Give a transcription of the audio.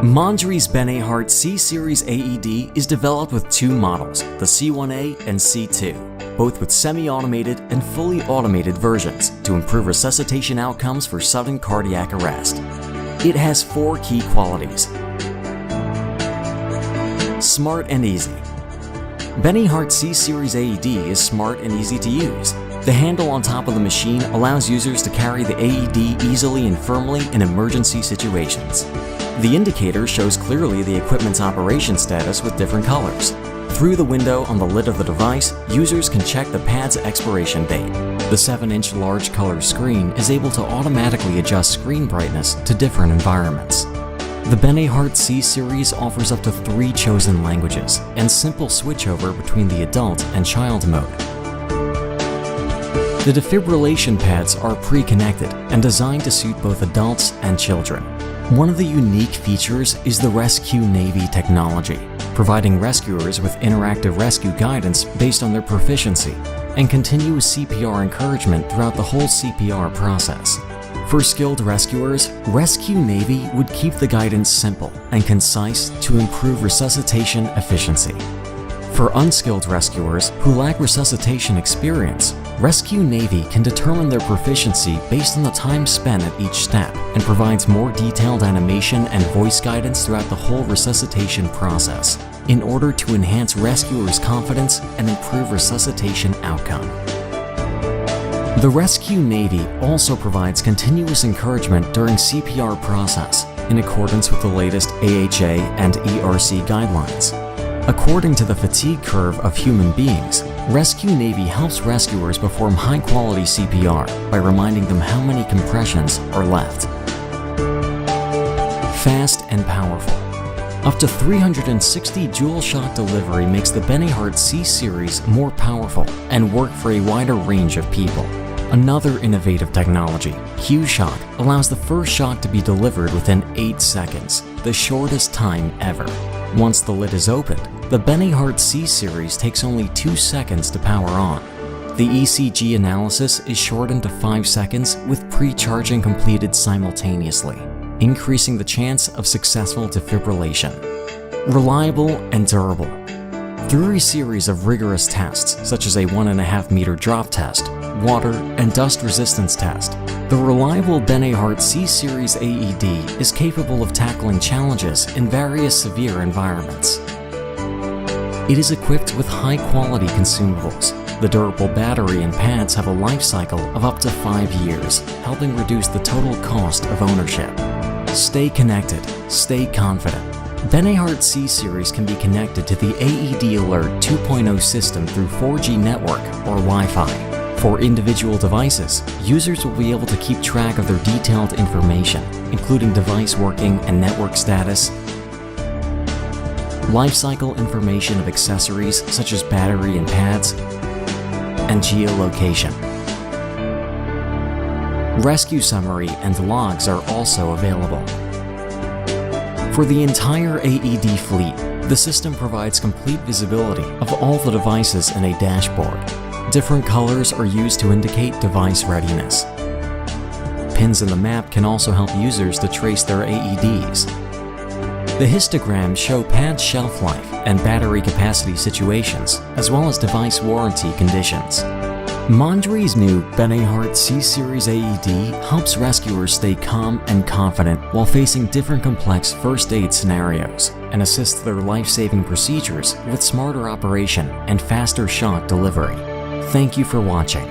Mondri's BeneHeart C Series AED is developed with two models, the C1A and C2, both with semi-automated and fully automated versions to improve resuscitation outcomes for sudden cardiac arrest. It has four key qualities. Smart and easy. BeneHeart C Series AED is smart and easy to use. The handle on top of the machine allows users to carry the AED easily and firmly in emergency situations. The indicator shows clearly the equipment's operation status with different colors. Through the window on the lid of the device, users can check the pad's expiration date. The 7-inch large color screen is able to automatically adjust screen brightness to different environments. The BeneHeart C Series offers up to 3 chosen languages and simple switchover between the adult and child mode. The defibrillation pads are pre-connected and designed to suit both adults and children. One of the unique features is the ResQNavi technology, providing rescuers with interactive rescue guidance based on their proficiency and continuous CPR encouragement throughout the whole CPR process. For skilled rescuers, ResQNavi would keep the guidance simple and concise to improve resuscitation efficiency. For unskilled rescuers who lack resuscitation experience, ResQNavi can determine their proficiency based on the time spent at each step and provides more detailed animation and voice guidance throughout the whole resuscitation process in order to enhance rescuers' confidence and improve resuscitation outcome. The ResQNavi also provides continuous encouragement during CPR process in accordance with the latest AHA and ERC guidelines. According to the fatigue curve of human beings, ResQNavi helps rescuers perform high-quality CPR by reminding them how many compressions are left. Fast and powerful. Up to 360 dual shock delivery makes the BeneHeart C Series more powerful and work for a wider range of people. Another innovative technology, Q-Shock, allows the first shock to be delivered within 8 seconds, the shortest time ever. Once the lid is opened, the BeneHeart C Series takes only 2 seconds to power on. The ECG analysis is shortened to 5 seconds with pre-charging completed simultaneously, increasing the chance of successful defibrillation. Reliable and durable. Through a series of rigorous tests, such as a 1.5 meter drop test, water, and dust resistance test, the reliable BeneHeart C Series AED is capable of tackling challenges in various severe environments. It is equipped with high-quality consumables. The durable battery and pads have a life cycle of up to 5 years, helping reduce the total cost of ownership. Stay connected, stay confident. BeneHeart C Series can be connected to the AED Alert 2.0 system through 4G network or Wi-Fi. For individual devices, users will be able to keep track of their detailed information, including device working and network status, lifecycle information of accessories such as battery and pads, and geolocation. Rescue summary and logs are also available. For the entire AED fleet, the system provides complete visibility of all the devices in a dashboard. Different colors are used to indicate device readiness. Pins in the map can also help users to trace their AEDs. The histograms show pad shelf life and battery capacity situations, as well as device warranty conditions. Mondri's new BeneHeart C Series AED helps rescuers stay calm and confident while facing different complex first aid scenarios and assists their life-saving procedures with smarter operation and faster shock delivery. Thank you for watching.